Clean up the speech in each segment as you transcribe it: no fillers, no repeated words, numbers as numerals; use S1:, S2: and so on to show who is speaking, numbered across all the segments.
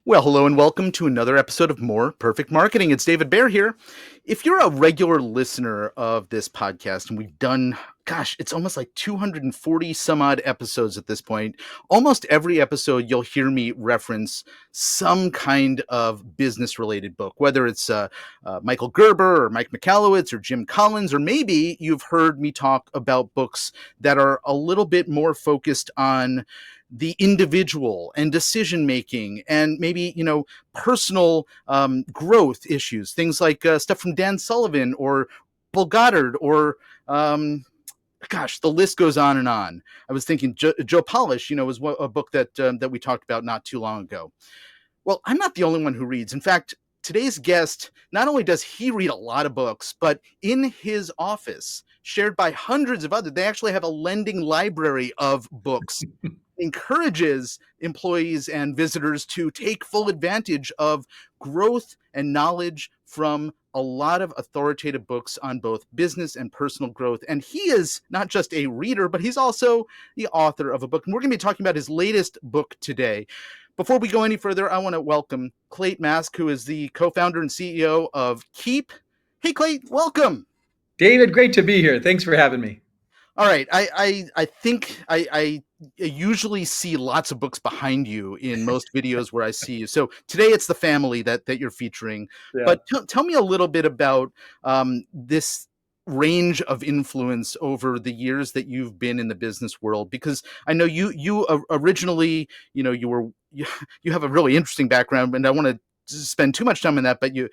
S1: Well, hello and welcome to another episode of More Perfect Marketing. It's David Baer here. If you're a regular listener of this podcast, and we've done, it's almost like 240 some odd episodes at this point. Almost every episode, you'll hear me reference some kind of business related book, whether it's Michael Gerber or Mike Michalowicz or Jim Collins, or maybe you've heard me talk about books that are a little bit more focused on the individual and decision making and maybe personal growth issues, things like stuff from Dan Sullivan or Bill Goddard or the list goes on and on. I was thinking Joe Polish, was a book that we talked about not too long ago. Well, I'm not the only one who reads. In fact, today's guest, not only does he read a lot of books, but in his office, shared by hundreds of others, they actually have a lending library of books, encourages employees and visitors to take full advantage of growth and knowledge from a lot of authoritative books on both business and personal growth. And he is not just a reader, but he's also the author of a book. And we're going to be talking about his latest book today. Before we go any further, I want to welcome Clate Mask, who is the co-founder and CEO of Keep. Hey, Clate, welcome.
S2: David, great to be here. Thanks for having me.
S1: All right. I think I usually see lots of books behind you in most videos where I see you. So today it's the family that you're featuring.
S2: Yeah.
S1: But tell me a little bit about this range of influence over the years that you've been in the business world, because I know you originally, you have a really interesting background, and I want to spend too much time on that, but you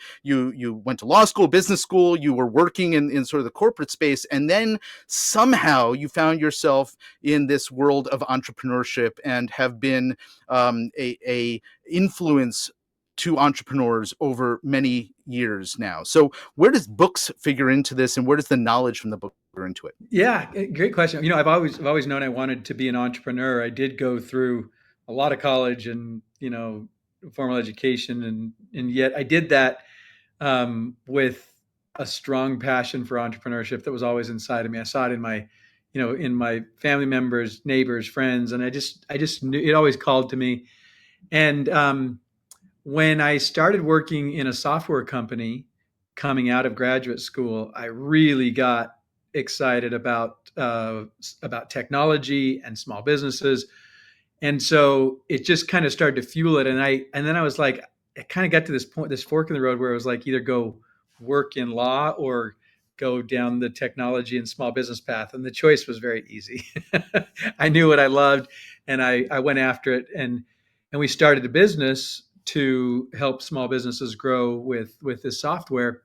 S1: went to law school, business school, you were working in sort of the corporate space, and then somehow you found yourself in this world of entrepreneurship and have been a influence to entrepreneurs over many years now. So where does books figure into this, and where does the knowledge from the book figure into it?
S2: Yeah, great question. I've always known I wanted to be an entrepreneur. I did go through a lot of college and, formal education and yet I did that with a strong passion for entrepreneurship that was always inside of me. I saw it in my family members, neighbors, friends, and I just knew it always called to me. And when I started working in a software company coming out of graduate school, I really got excited about technology and small businesses, and so it just kind of started to fuel it. And then I was like, I kind of got to this point, this fork in the road, where it was like either go work in law or go down the technology and small business path, and the choice was very easy. I knew what I loved, and I went after it, and we started a business to help small businesses grow with this software.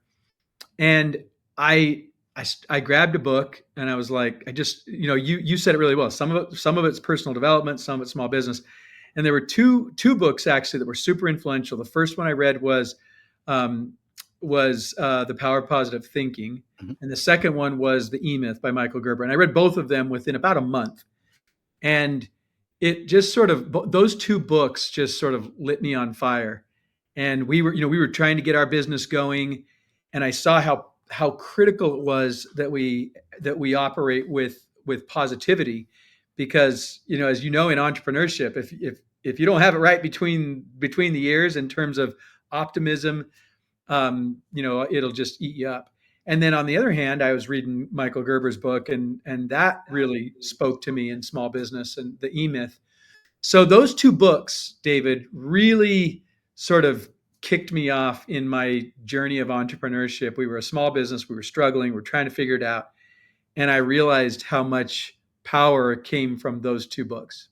S2: And I, I grabbed a book and I was like, you said it really well. Some of it's personal development, some of it's small business. And there were two books actually that were super influential. The first one I read um, was The Power of Positive Thinking,
S1: Mm-hmm.
S2: and the second one was The E-Myth by Michael Gerber. And I read both of them within about a month. And it just sort of, those two books just sort of lit me on fire. And we were trying to get our business going, and I saw how critical it was that we operate with positivity, because as you know, in entrepreneurship, if you don't have it right between the ears in terms of optimism, it'll just eat you up. And then on the other hand, I was reading Michael Gerber's book, and that really spoke to me in small business and the E-Myth. So those two books, David, really sort of kicked me off in my journey of entrepreneurship. We were a small business, we were struggling, we were trying to figure it out, and I realized how much power came from those two books.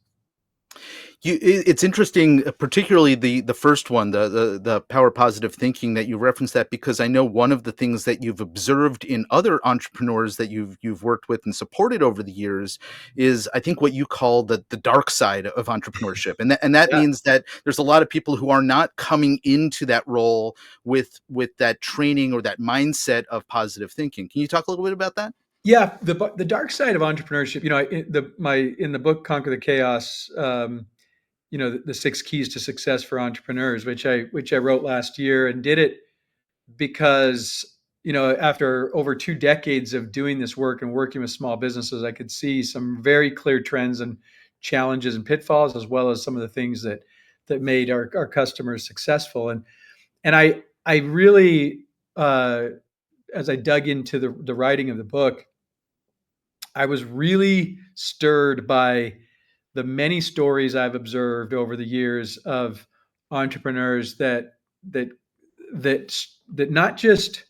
S1: It's interesting, particularly the first one, the power of positive thinking, that you referenced that, because I know one of the things that you've observed in other entrepreneurs that you've worked with and supported over the years is, I think, what you call the dark side of entrepreneurship, and that
S2: Yeah.
S1: means that there's a lot of people who are not coming into that role with that training or that mindset of positive thinking. Can you talk a little bit about that?
S2: Yeah, the dark side of entrepreneurship. In the book Conquer the Chaos, the six keys to success for entrepreneurs, which I wrote last year, and did it because after over 2 decades of doing this work and working with small businesses, I could see some very clear trends and challenges and pitfalls, as well as some of the things that that made our customers successful. And I really, as I dug into the writing of the book, I was really stirred by the many stories I've observed over the years of entrepreneurs that that that not just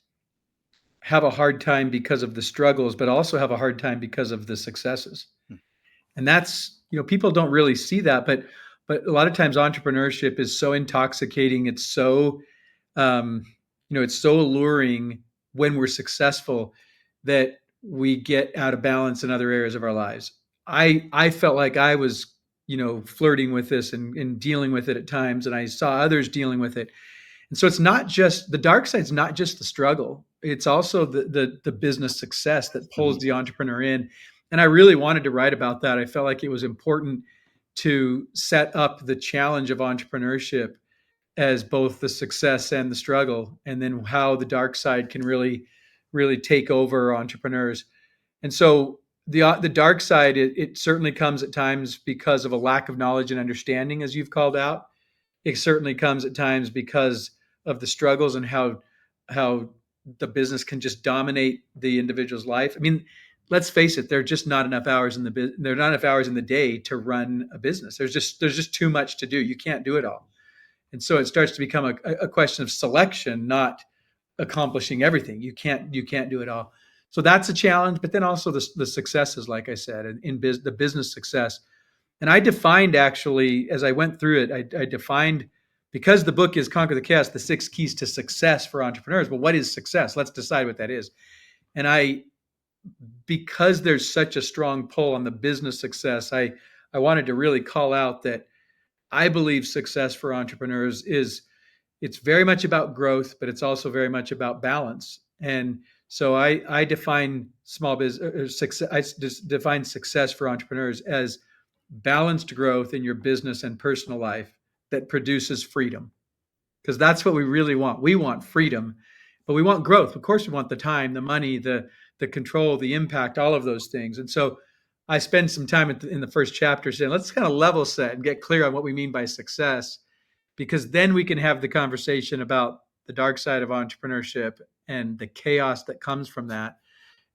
S2: have a hard time because of the struggles, but also have a hard time because of the successes. And that's, people don't really see that, but a lot of times entrepreneurship is so intoxicating. It's so, um, it's so alluring when we're successful that we get out of balance in other areas of our lives. I felt like I was, flirting with this and dealing with it at times, and I saw others dealing with it. And so it's not just the dark side. It's not just the struggle. It's also the business success that pulls
S1: Mhm.
S2: the entrepreneur in. And I really wanted to write about that. I felt like it was important to set up the challenge of entrepreneurship as both the success and the struggle, and then how the dark side can really take over entrepreneurs. And so the dark side, it certainly comes at times because of a lack of knowledge and understanding, as you've called out. It certainly comes at times because of the struggles and how the business can just dominate the individual's life. I mean, let's face it, there are just not enough hours there are not enough hours in the day to run a business. There's just too much to do. You can't do it all. And so it starts to become a question of selection, not accomplishing everything. You can't do it all. So that's a challenge, but then also the successes, like I said, the business success. And I defined, actually, as I went through it, I defined, because the book is Conquer the Chaos, the 6 keys to success for entrepreneurs. Well, what is success? Let's decide what that is. And because there's such a strong pull on the business success, I wanted to really call out that I believe success for entrepreneurs it's very much about growth, but it's also very much about balance. And so I define small business success. I define success for entrepreneurs as balanced growth in your business and personal life that produces freedom, because that's what we really want. We want freedom, but we want growth. Of course, we want the time, the money, the control, the impact, all of those things. And so I spend some time in the first chapter saying, let's kind of level set and get clear on what we mean by success, because then we can have the conversation about the dark side of entrepreneurship and the chaos that comes from that.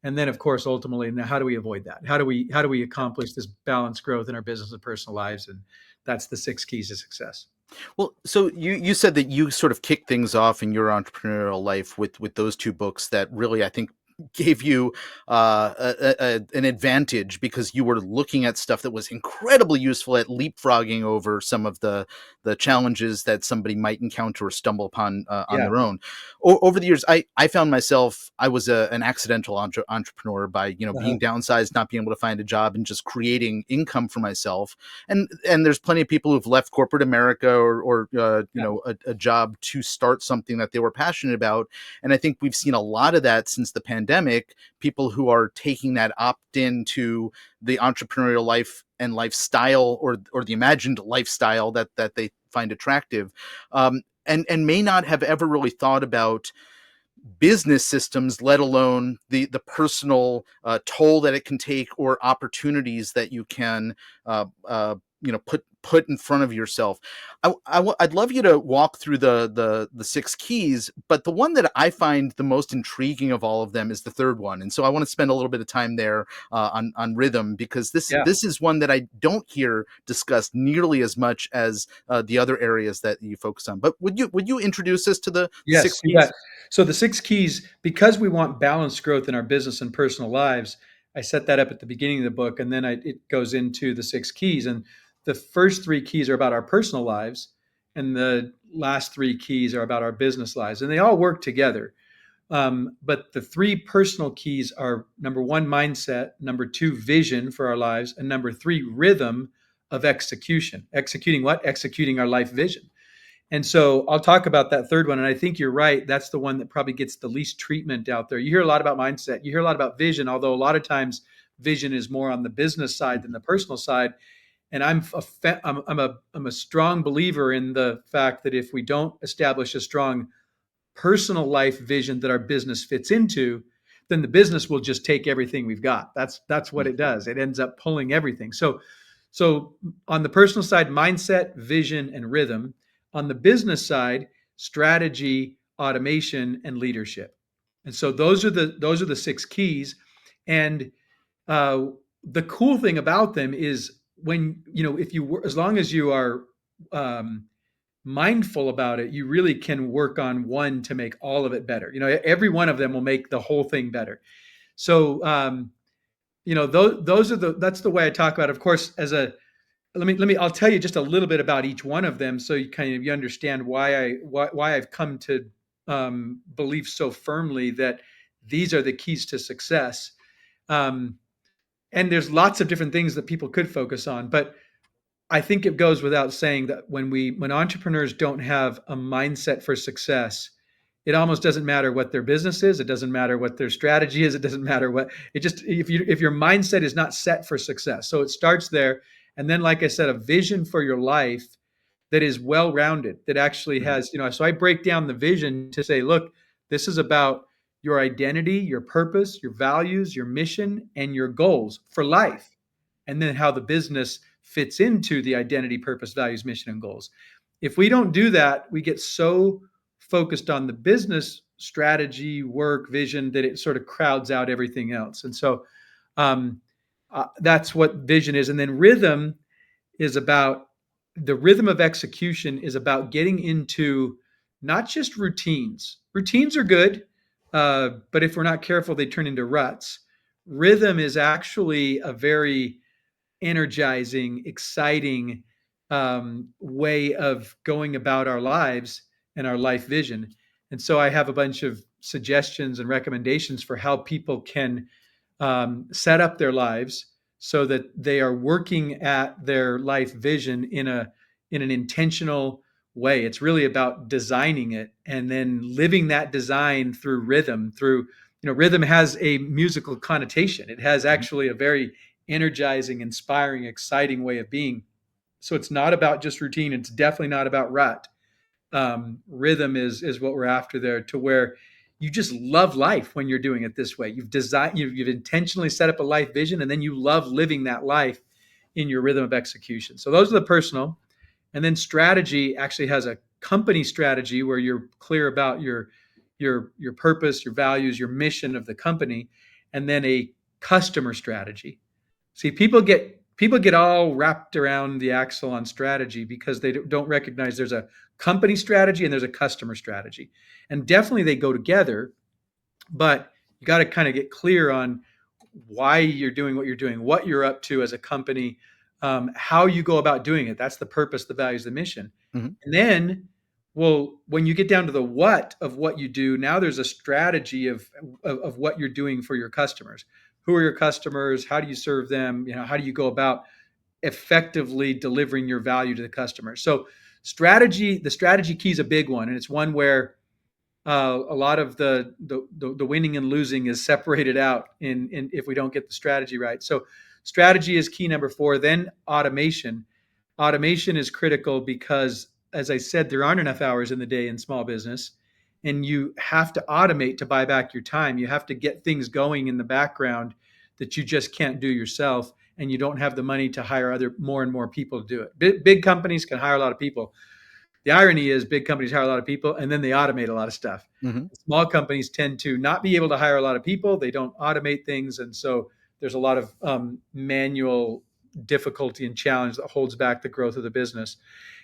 S2: And then, of course, ultimately, now how do we avoid that? How do we accomplish this balanced growth in our business and personal lives? And that's the 6 keys to success.
S1: Well, so you said that you sort of kicked things off in your entrepreneurial life with those two books that really, I think, gave you an advantage, because you were looking at stuff that was incredibly useful at leapfrogging over some of the challenges that somebody might encounter or stumble upon on
S2: Yeah.
S1: their own. Over the years, I found myself, I was an accidental entrepreneur by
S2: Uh-huh.
S1: being downsized, not being able to find a job, and just creating income for myself. And there's plenty of people who've left corporate America or
S2: Yeah.
S1: a job to start something that they were passionate about. And I think we've seen a lot of that since the pandemic. People who are taking that opt in to the entrepreneurial life and lifestyle, or the imagined lifestyle that they find attractive, and may not have ever really thought about business systems, let alone the personal toll that it can take, or opportunities that you can put in front of yourself. I'd love you to walk through the 6 keys, but the one that I find the most intriguing of all of them is the third one, and so I want to spend a little bit of time there on rhythm, because
S2: Yeah.
S1: this is one that I don't hear discussed nearly as much as the other areas that you focus on. But would you introduce us to the
S2: Yes,
S1: six
S2: you
S1: keys?
S2: bet. So the 6 keys, because we want balanced growth in our business and personal lives, I set that up at the beginning of the book, and then it goes into the 6 keys. And the first 3 keys are about our personal lives, and the last 3 keys are about our business lives, and they all work together. But the 3 personal keys are: number one, mindset; number two, vision for our lives; and number three, rhythm of execution. Executing what? Executing our life vision. And so I'll talk about that third one. And I think you're right. That's the one that probably gets the least treatment out there. You hear a lot about mindset, you hear a lot about vision, although a lot of times vision is more on the business side than the personal side. And I'm a strong believer in the fact that if we don't establish a strong personal life vision that our business fits into, then the business will just take everything we've got. That's what it does. It ends up pulling everything. So So on the personal side, mindset, vision, and rhythm. On the business side, strategy, automation, and leadership. And so those are the six keys. And uh, the cool thing about them is when if you as long as you are um, mindful about it, you really can work on one to make all of it better. Every one of them will make the whole thing better. So those are that's the way I talk about it. Of course, as a let me I'll tell you just a little bit about each one of them so you understand why I've come to believe so firmly that these are the keys to success. Um, and there's lots of different things that people could focus on, but I think it goes without saying that when entrepreneurs don't have a mindset for success, it almost doesn't matter what their business is. It doesn't matter what their strategy is. It doesn't matter what it just if your mindset is not set for success. So it starts there, and then, like I said, a vision for your life that is well rounded. That actually
S1: Mhm.
S2: has So I break down the vision to say, look, this is about your identity, your purpose, your values, your mission, and your goals for life, and then how the business fits into the identity, purpose, values, mission, and goals. If we don't do that, we get so focused on the business strategy, work, vision that it sort of crowds out everything else. And so um, that's what vision is. And then rhythm is about the rhythm of execution is about getting into not just routines. Routines are good, but if we're not careful, they turn into ruts. Rhythm is actually a very energizing, exciting way of going about our lives and our life vision. And so I have a bunch of suggestions and recommendations for how people can set up their lives so that they are working at their life vision in an intentional way. It's really about designing it and then living that design through rhythm. Rhythm has a musical connotation. It has
S1: Mhm.
S2: actually a very energizing, inspiring, exciting way of being. So it's not about just routine. It's definitely not about rut. Rhythm is what we're after there, to where you just love life when you're doing it this way. You've intentionally set up a life vision, and then you love living that life in your rhythm of execution. So those are the personal. And then strategy actually has a company strategy where you're clear about your purpose, your values, your mission of the company, and then a customer strategy. See, people get all wrapped around the axle on strategy because they don't recognize there's a company strategy and there's a customer strategy. And definitely they go together, but you got to kind of get clear on why you're doing what you're doing, what you're up to as a company, how you go about doing it. That's the purpose, the values, the mission.
S1: Mhm.
S2: And then, well, when you get down to the what of what you do, now there's a strategy of what you're doing for your customers. Who are your customers? How do you serve them? How do you go about effectively delivering your value to the customer? So the strategy key is a big one, and it's one where a lot of the winning and losing is separated out in if we don't get the strategy right. So strategy is key number 4. Then automation. Automation is critical because, as I said, there aren't enough hours in the day in small business, and you have to automate to buy back your time. You have to get things going in the background that you just can't do yourself, and you don't have the money to hire other more and more people to do it. Big companies can hire a lot of people. The irony is big companies hire a lot of people and then they automate a lot of stuff.
S1: Mhm.
S2: Small companies tend to not be able to hire a lot of people. They don't automate things. And so there's a lot of manual difficulty and challenge that holds back the growth of the business.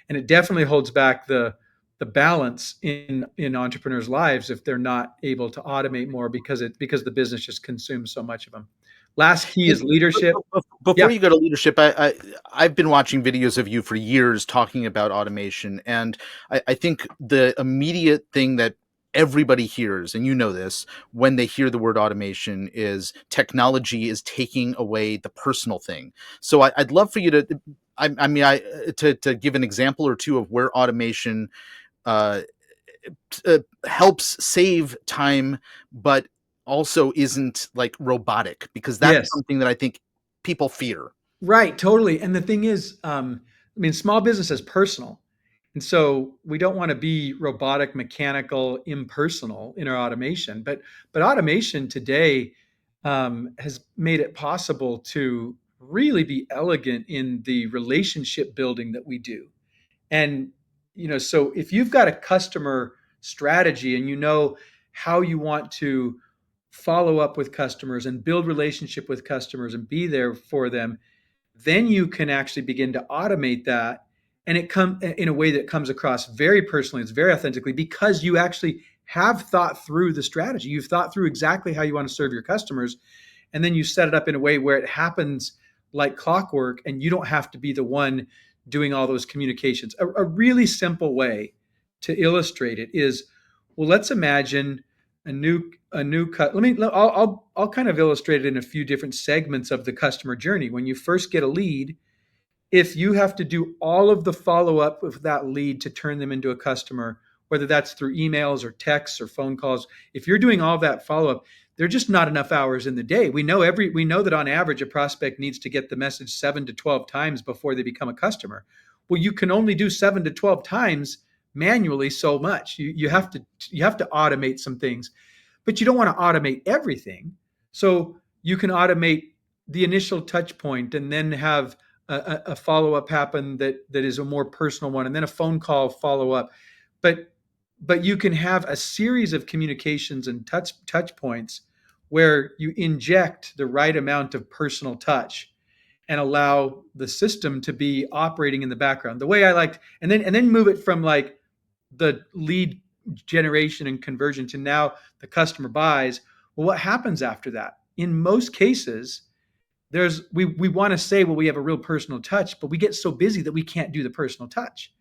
S2: And it definitely holds back the balance in entrepreneurs' lives if they're not able to automate more because the business just consumes so much of them. Last key
S1: And
S2: is leadership.
S1: before
S2: Yeah.
S1: you go to leadership, I've been watching videos of you for years talking about automation, and I think the immediate thing that everybody hears, and you know this, when they hear the word automation is technology is taking away the personal thing. So I'd love for you to, I mean, to give an example or two of where automation uh, helps save time, but also isn't like robotic, because that's
S2: Yes.
S1: something that I think people fear.
S2: Right, totally. And the thing is, I mean, small business is personal. And so we don't want to be robotic, mechanical, impersonal in our automation. But automation today has made it possible to really be elegant in the relationship building that we do. And, so if you've got a customer strategy and you know how you want to follow up with customers and build relationship with customers and be there for them, then you can actually begin to automate that, and it come in a way that comes across very personally, it's very authentically, because you actually have thought through the strategy. You've thought through exactly how you want to serve your customers, and then you set it up in a way where it happens like clockwork, and you don't have to be the one doing all those communications. A really simple way to illustrate it is, well, let's imagine a new cut. I'll kind of illustrate it in a few different segments of the customer journey. When you first get a lead, if you have to do all of the follow up with that lead to turn them into a customer, whether that's through emails or texts or phone calls, if you're doing all that follow up, there are just not enough hours in the day. We know that on average a prospect needs to get the message 7 to 12 times before they become a customer. Well, you can only do 7 to 12 times manually so much. You have to automate some things, but you don't want to automate everything. So you can automate the initial touch point and then have a follow up happen that is a more personal one, and then a phone call follow up. But you can have a series of communications and touch points where you inject the right amount of personal touch and allow the system to be operating in the background. The way I liked, and then move it from like the lead generation and conversion to now the customer buys. Well, what happens after that? In most cases, we want to say, well, we have a real personal touch, but we get so busy that we can't do the personal touch.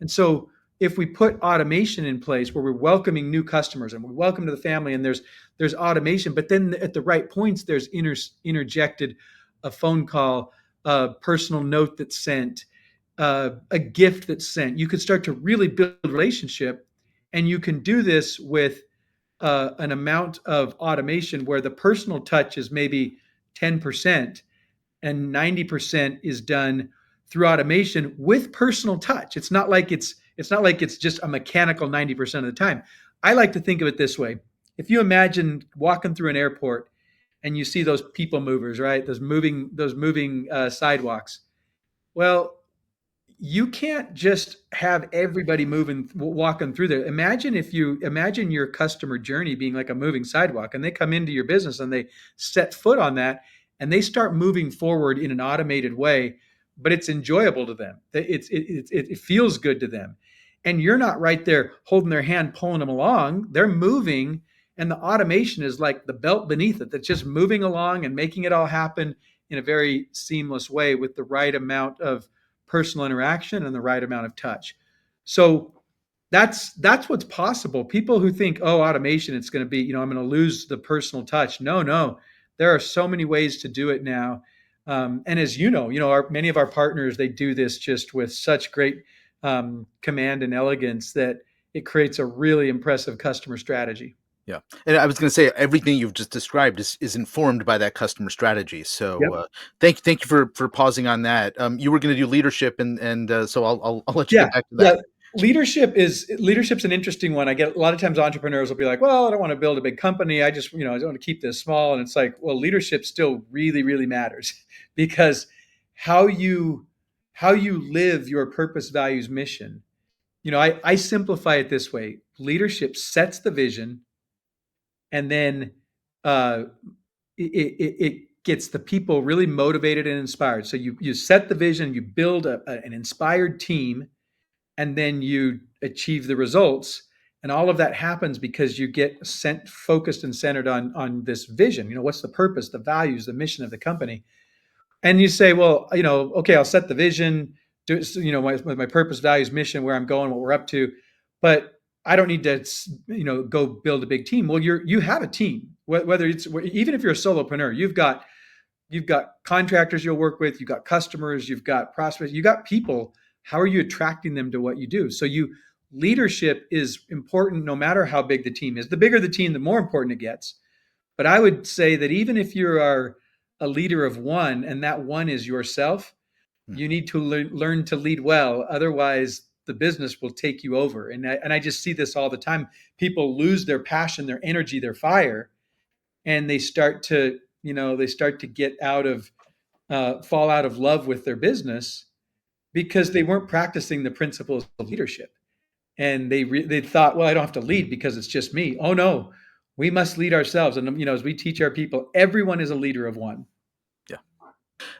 S2: And so if we put automation in place where we're welcoming new customers and we welcome to the family, and there's automation, but then at the right points there's interjected a phone call, a personal note that's sent, a gift that's sent. You could start to really build a relationship, and you can do this with an amount of automation where the personal touch is maybe 10% and 90% is done through automation with personal touch. It's not like it's just a mechanical 90% of the time. I like to think of it this way. If you imagine walking through an airport and you see those people movers, right? Those moving sidewalks. Well, you can't just have everybody moving walking through there. Imagine your customer journey being like a moving sidewalk, and they come into your business and they set foot on that, and they start moving forward in an automated way, but it's enjoyable to them. It feels good to them, and you're not right there holding their hand pulling them along. They're moving, and the automation is like the belt beneath it that's just moving along and making it all happen in a very seamless way with the right amount of personal interaction and the right amount of touch. So that's what's possible. People who think, oh, automation, it's going to be, I'm going to lose the personal touch. No, no, there are so many ways to do it now. And as many of our partners, they do this just with such great command and elegance that it creates a really impressive customer strategy.
S1: Yeah. And I was going to say everything you've just described is informed by that customer strategy. So
S2: Yep.
S1: thank you for pausing on that. You were going to do leadership, and so I'll let you
S2: Yeah,
S1: get back to
S2: yeah.
S1: that.
S2: Leadership's an interesting one. I get a lot of times entrepreneurs will be like, "Well, I don't want to build a big company. I just, I want to keep this small." And it's like, well, leadership still really, really matters because how you how you live your purpose, values, mission. I simplify it this way: leadership sets the vision, and then uh, it gets the people really motivated and inspired. So you set the vision, you build an inspired team, and then you achieve the results, and all of that happens because you get focused and centered on this vision. What's the purpose, the values, the mission of the company? And you say, well, okay, I'll set the vision, do my purpose, values, mission, where I'm going, what we're up to, but I don't need to go build a big team. Well, you have a team, whether it's, even if you're a solopreneur, you've got contractors you'll work with, you've got customers, you've got prospects, you've got people. How are you attracting them to what you do? So leadership is important no matter how big the team is. The bigger the team, the more important it gets. But I would say that even if you are a leader of one and that one is yourself,
S1: Hmm.
S2: you need to learn to lead well. Otherwise, the business will take you over. And I just see this all the time. People lose their passion, their energy, their fire, and they start to get out of fall out of love with their business because they weren't practicing the principles of leadership. And they thought, well, I don't have to lead because it's just me. Oh no, we must lead ourselves. And as we teach our people, everyone is a leader of one.
S1: Yeah.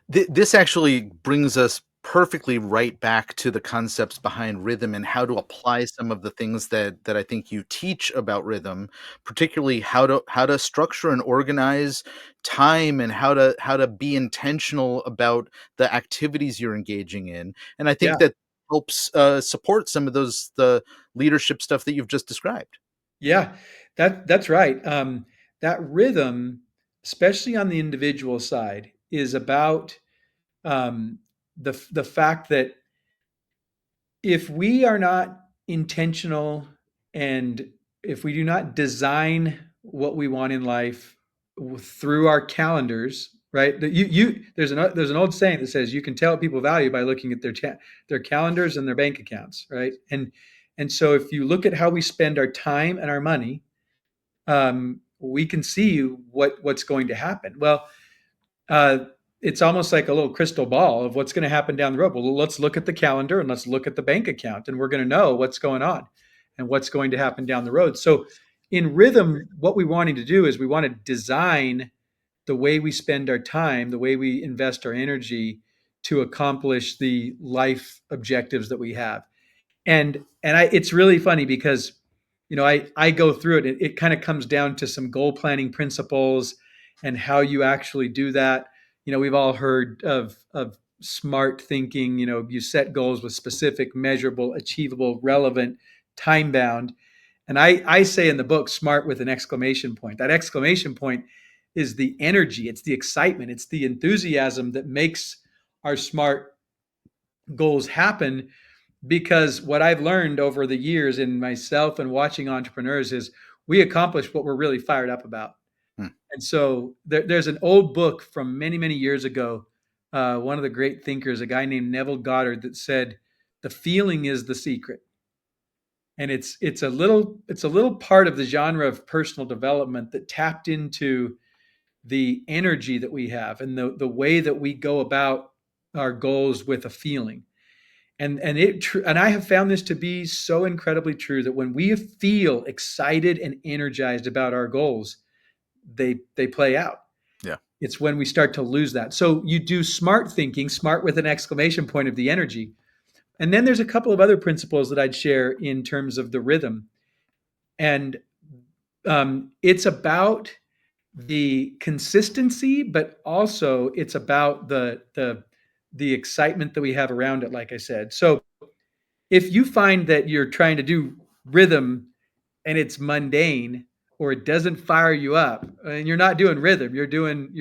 S1: This actually brings us perfectly right back to the concepts behind rhythm and how to apply some of the things that I think you teach about rhythm, particularly how to structure and organize time and how to be intentional about the activities you're engaging in. And I
S2: Yeah,
S1: think that helps support some of the leadership stuff that you've just described.
S2: yeah, that's right. That rhythm, especially on the individual side, is about um, the fact that if we are not intentional and if we do not design what we want in life through our calendars, right? That you there's an old saying that says you can tell what people value by looking at their calendars and their bank accounts, right? And so if you look at how we spend our time and our money, we can see what's going to happen. Well, uh, it's almost like a little crystal ball of what's going to happen down the road. Well, let's look at the calendar and let's look at the bank account, and we're going to know what's going on and what's going to happen down the road. So, in rhythm, what we wanting to do is we want to design the way we spend our time, the way we invest our energy to accomplish the life objectives that we have. It's really funny because I go through it. It kind of comes down to some goal planning principles and how you actually do that. We've all heard of smart thinking. You set goals with specific, measurable, achievable, relevant, time bound. And I say in the book, smart with an exclamation point. That exclamation point is the energy, it's the excitement, it's the enthusiasm that makes our smart goals happen. Because what I've learned over the years in myself and watching entrepreneurs is we accomplish what we're really fired up about.
S1: Hmm.
S2: And so there's an old book from many, many years ago. One of the great thinkers, a guy named Neville Goddard, that said, "The feeling is the secret." And it's a little part of the genre of personal development that tapped into the energy that we have and the way that we go about our goals with a feeling. And I have found this to be so incredibly true that when we feel excited and energized about our goals, they play out.
S1: Yeah.
S2: It's when we start to lose that. So you do smart thinking, smart with an exclamation point of the energy. And then there's a couple of other principles that I'd share in terms of the rhythm. And it's about the consistency, but also it's about the excitement that we have around it, like I said. So if you find that you're trying to do rhythm and it's mundane or it doesn't fire you up, and you're not doing rhythm, you're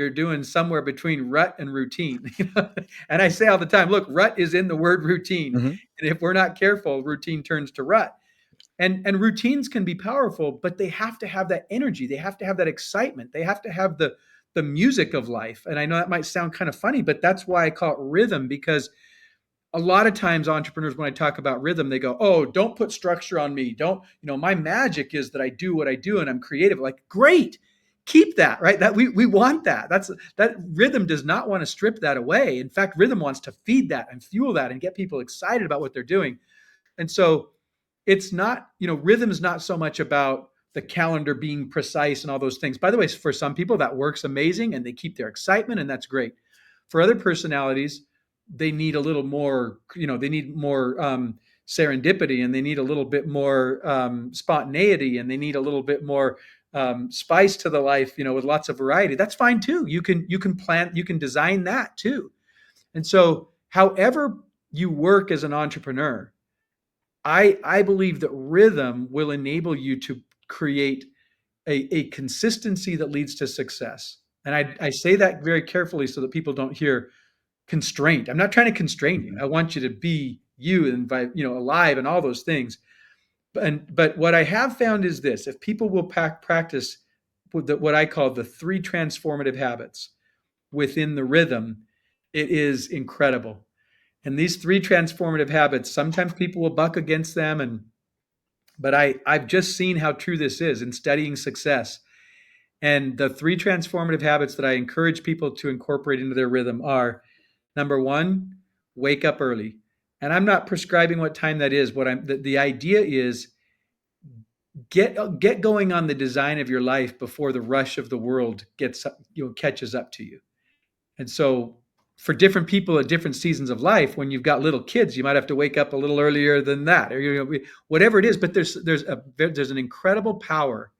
S2: doing somewhere between rut and routine. And I say all the time, look, rut is in the word routine,
S1: Hmm.
S2: and if we're not careful, routine turns to rut. And routines can be powerful, but they have to have that energy, they have to have that excitement, they have to have the music of life. And I know that might sound kind of funny, but that's why I call it rhythm, because a lot of times entrepreneurs, when I talk about rhythm, they go, oh, don't put structure on me, don't, my magic is that I do what I do and I'm creative. Like, great, keep that, right? That we want that. That rhythm does not want to strip that away. In fact, rhythm wants to feed that and fuel that and get people excited about what they're doing. And so it's not, rhythm is not so much about the calendar being precise and all those things. By the way, for some people that works amazing and they keep their excitement, and that's great. For other personalities, they need a little more, they need more serendipity, and they need a little bit more spontaneity, and they need a little bit more spice to the life, with lots of variety. That's fine too. You can plan, you can design that too. And so, however you work as an entrepreneur, I believe that rhythm will enable you to create a consistency that leads to success. And I say that very carefully so that people don't hear constraint. I'm not trying to constrain you.
S1: Hmm.
S2: I want you to be you and alive and all those things. But what I have found is this: if people will practice what I call the three transformative habits within the rhythm, it is incredible. And these three transformative habits, sometimes people will buck against them, but I've just seen how true this is in studying success. And the three transformative habits that I encourage people to incorporate into their rhythm are: number one, wake up early. And I'm not prescribing what time that is. The idea is get going on the design of your life before the rush of the world catches up to you. And so for different people at different seasons of life, when you've got little kids, you might have to wake up a little earlier than that, or whatever it is. But there's an incredible power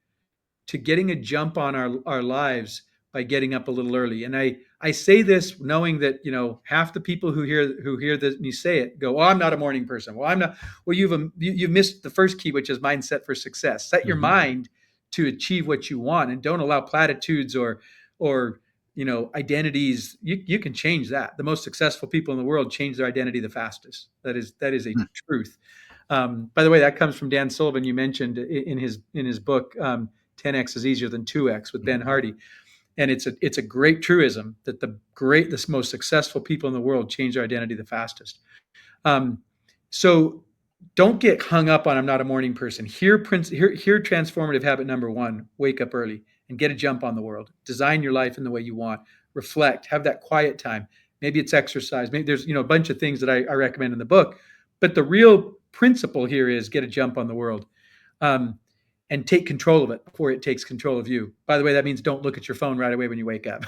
S2: to getting a jump on our lives by getting up a little early. And I say this knowing that, half the people who hear this, me say it, go, "Oh, I'm not a morning person." Well, I'm not. Well, you've missed the first key, which is mindset for success. Set your
S1: Hmm.
S2: mind to achieve what you want, and don't allow platitudes or identities. You can change that. The most successful people in the world change their identity the fastest. That is a truth. By the way, that comes from Dan Sullivan. You mentioned in his book, 10x is easier than 2x, with Ben Hardy. And it's a great truism that the most successful people in the world change their identity the fastest. Um, so don't get hung up on, "I'm not a morning person." Here transformative habit number one: wake up early and get a jump on the world. Design your life in the way you want. Reflect. Have that quiet time. Maybe it's exercise. Maybe there's a bunch of things that I recommend in the book. But the real principle here is get a jump on the world. Um, and take control of it before it takes control of you. By the way, that means don't look at your phone right away when you wake up.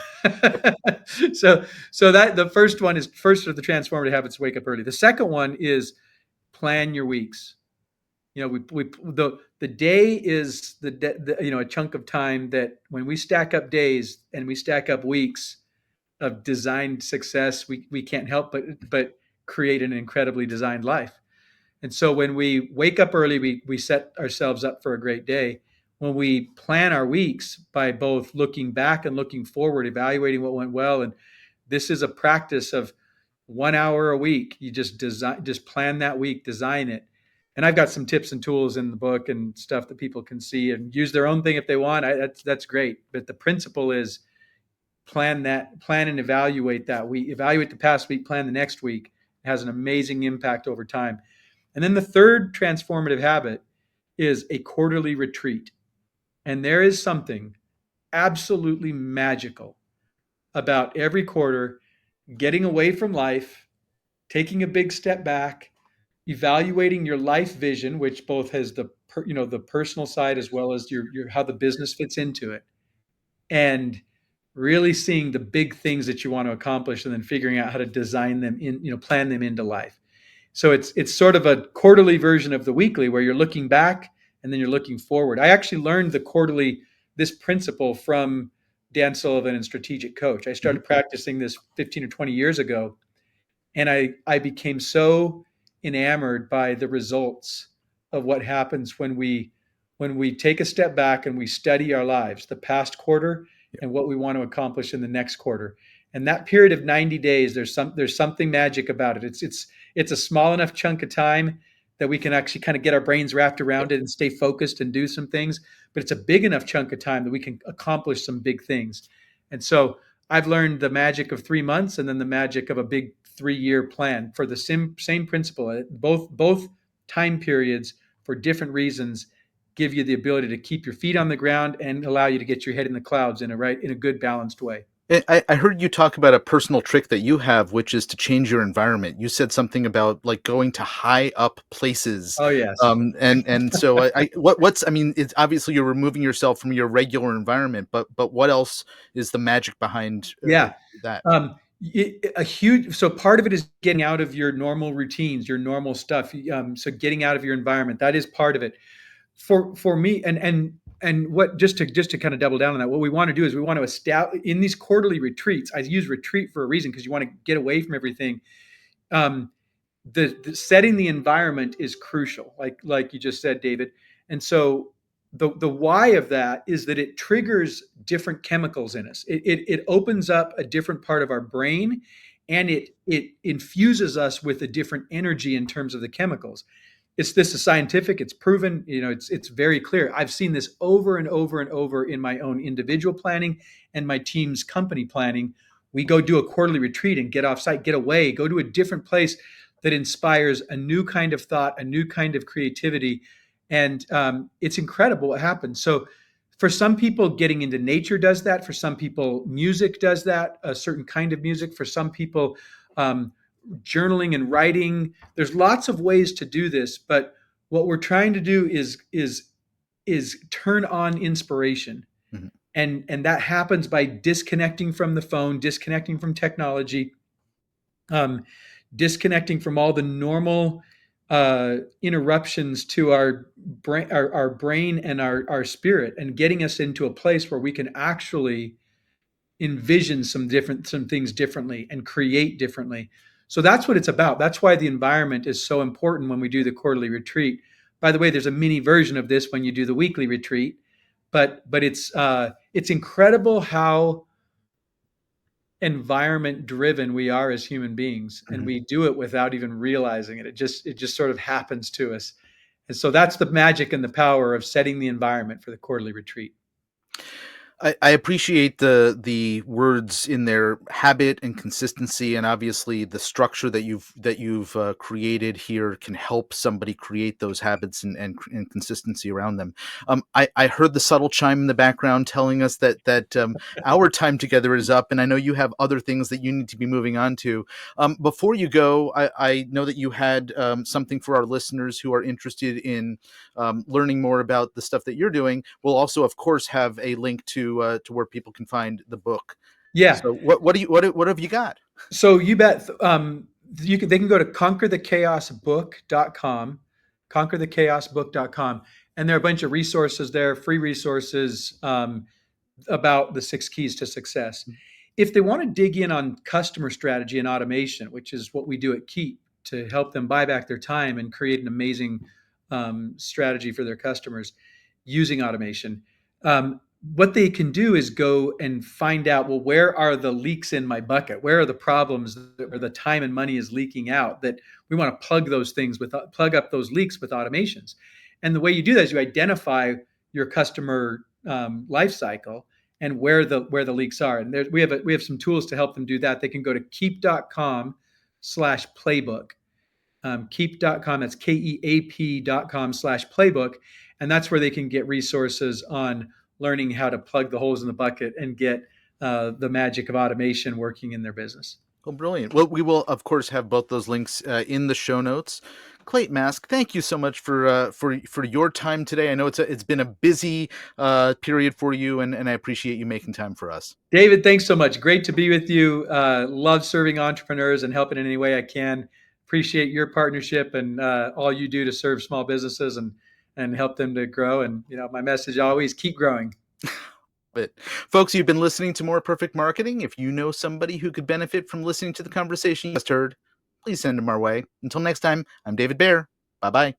S2: so, so that the first one is first of the transformative habits: wake up early. The second one is plan your weeks. The day is a chunk of time that when we stack up days and we stack up weeks of designed success, we can't help but create an incredibly designed life. And so when we wake up early, we set ourselves up for a great day. When we plan our weeks by both looking back and looking forward, evaluating what went well, and this is a practice of 1 hour a week. You just plan that week, design it. And I've got some tips and tools in the book and stuff that people can see and use their own thing if they want. That's great. But the principle is plan and evaluate that week. Evaluate the past week, plan the next week. It has an amazing impact over time. And then the third transformative habit is a quarterly retreat. And there is something absolutely magical about every quarter getting away from life, taking a big step back, evaluating your life vision, which both has the personal side as well as your how the business fits into it, and really seeing the big things that you want to accomplish, and then figuring out how to design them plan them into life. So it's sort of a quarterly version of the weekly, where you're looking back and then you're looking forward. I actually learned this principle from Dan Sullivan and Strategic Coach. I started practicing this 15 or 20 years ago, and I became so enamored by the results of what happens when we take a step back and we study our lives, the past quarter, and what we want to accomplish in the next quarter. And that period of 90 days, there's something magic about it. It's a small enough chunk of time that we can actually kind of get our brains wrapped around it and stay focused and do some things. But it's a big enough chunk of time that we can accomplish some big things. And so I've learned the magic of 3 months and then the magic of a big 3-year plan for the same principle. Both time periods, for different reasons, give you the ability to keep your feet on the ground and allow you to get your head in the clouds in a good balanced way.
S1: I heard you talk about a personal trick that you have, which is to change your environment. You said something about like going to high up places,
S2: Oh yes.
S1: and so I mean, it's obviously you're removing yourself from your regular environment, but what else is the magic behind
S2: Yeah.
S1: that?
S2: So part of it is getting out of your normal routines, your normal stuff. So getting out of your environment, that is part of it. For me, and what just to kind of double down on that, what we want to do is we want to establish in these quarterly retreats. I use retreat for a reason, because you want to get away from everything. Um, the setting the environment is crucial, like you just said, David. And so the why of that is that it triggers different chemicals in us. It opens up a different part of our brain, and it infuses us with a different energy in terms of the chemicals. This is scientific. It's proven. It's very clear. I've seen this over and over and over in my own individual planning and my team's company planning. We go do a quarterly retreat and get off site, get away, go to a different place that inspires a new kind of thought, a new kind of creativity, and it's incredible what happens. So For some people, getting into nature does that. For some people, music does that, a certain kind of music. For some people, um, journaling and writing. There's lots of ways to do this, but what we're trying to do is turn on inspiration,
S1: Mhm.
S2: and that happens by disconnecting from the phone, disconnecting from technology, um, disconnecting from all the normal interruptions to our brain and our spirit, and getting us into a place where we can actually envision some things differently and create differently. So that's what it's about. That's why the environment is so important when we do the quarterly retreat. By the way, there's a mini version of this when you do the weekly retreat, but it's incredible how environment driven we are as human beings, and
S1: Mhm.
S2: we do it without even realizing it. It just sort of happens to us. And so that's the magic and the power of setting the environment for the quarterly retreat.
S1: I appreciate the words in their habit and consistency, and obviously the structure that you've created here can help somebody create those habits and consistency around them. I heard the subtle chime in the background telling us that our time together is up, and I know you have other things that you need to be moving on to. Before you go, I know that you had something for our listeners who are interested in learning more about the stuff that you're doing. We'll also, of course, have a link to where people can find the book.
S2: Yeah.
S1: So what have you got?
S2: So you bet. They can go to conquerthechaosbook.com, conquerthechaosbook.com, and there are a bunch of resources there, free resources, about the 6 keys to success. If they want to dig in on customer strategy and automation, which is what we do at Keep to help them buy back their time and create an amazing strategy for their customers using automation, what they can do is go and find out, well, where are the leaks in my bucket? Where are the problems where the time and money is leaking out, that we want to plug up those leaks with automations. And the way you do that is you identify your customer life cycle and where the leaks are. And we have some tools to help them do that. They can go to keep.com/playbook. Keep.com, that's keap.com/playbook. And that's where they can get resources on learning how to plug the holes in the bucket and get the magic of automation working in their business.
S1: Oh, brilliant. Well, we will, of course, have both those links in the show notes. Clate Mask, thank you so much for your time today. I know it's been a busy period for you, and I appreciate you making time for us.
S2: David, thanks so much. Great to be with you. Love serving entrepreneurs and helping in any way I can. Appreciate your partnership and all you do to serve small businesses and help them to grow. And my message always: keep growing.
S1: But folks, you've been listening to More Perfect Marketing. If you know somebody who could benefit from listening to the conversation you just heard, please send them our way. Until next time, I'm David Baer. Bye bye.